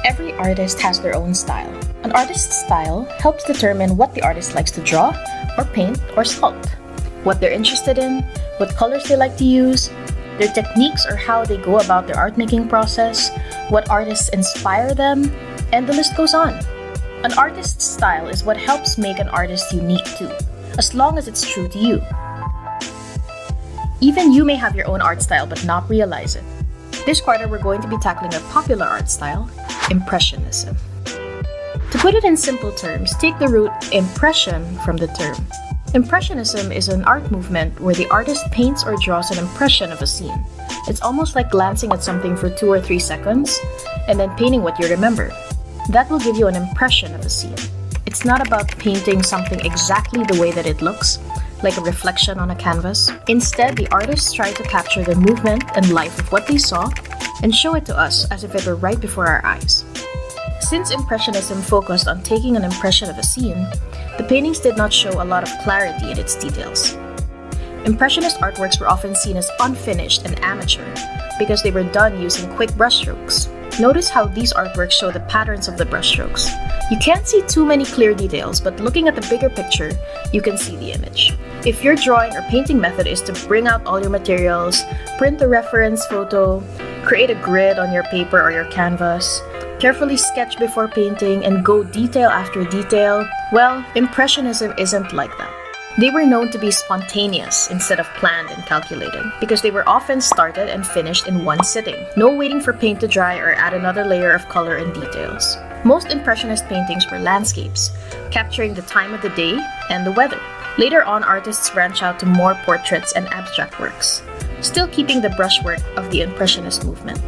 Every artist has their own style. An artist's style helps determine what the artist likes to draw, or paint, or sculpt, what they're interested in, what colors they like to use, their techniques or how they go about their art making process, what artists inspire them, and the list goes on. An artist's style is what helps make an artist unique too, as long as it's true to you. Even you may have your own art style but not realize it. This quarter, we're going to be tackling a popular art style, Impressionism. To put it in simple terms, take the root impression from the term. Impressionism is an art movement where the artist paints or draws an impression of a scene. It's almost like glancing at something for 2 or 3 seconds and then painting what you remember. That will give you an impression of a scene. It's not about painting something exactly the way that it looks, like a reflection on a canvas. Instead, the artists try to capture the movement and life of what they saw and show it to us as if it were right before our eyes. Since Impressionism focused on taking an impression of a scene, the paintings did not show a lot of clarity in its details. Impressionist artworks were often seen as unfinished and amateur because they were done using quick brushstrokes. Notice how these artworks show the patterns of the brushstrokes. You can't see too many clear details, but looking at the bigger picture, you can see the image. If your drawing or painting method is to bring out all your materials, print a reference photo, create a grid on your paper or your canvas, carefully sketch before painting, and go detail after detail, well, Impressionism isn't like that. They were known to be spontaneous instead of planned and calculated because they were often started and finished in one sitting. No waiting for paint to dry or add another layer of color and details. Most Impressionist paintings were landscapes, capturing the time of the day and the weather. Later on, artists branched out to more portraits and abstract works, still keeping the brushwork of the Impressionist movement.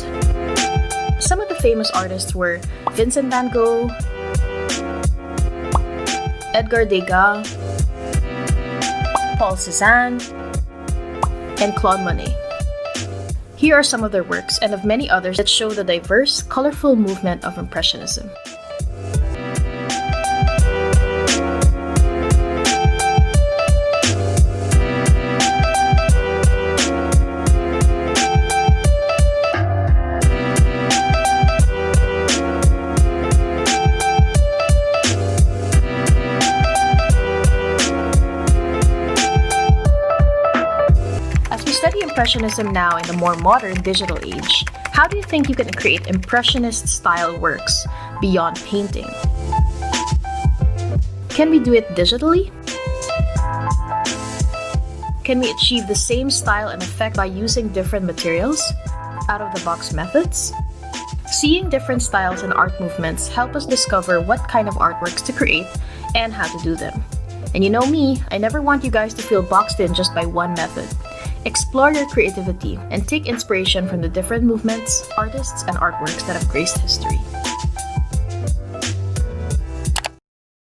Some of the famous artists were Vincent van Gogh, Edgar Degas, Paul Cézanne, and Claude Monet. Here are some of their works and of many others that show the diverse, colorful movement of Impressionism. Impressionism now in the more modern digital age, how do you think you can create Impressionist-style works beyond painting? Can we do it digitally? Can we achieve the same style and effect by using different materials? Out-of-the-box methods? Seeing different styles and art movements help us discover what kind of artworks to create and how to do them. And you know me, I never want you guys to feel boxed in just by one method. Explore your creativity and take inspiration from the different movements, artists, and artworks that have graced history.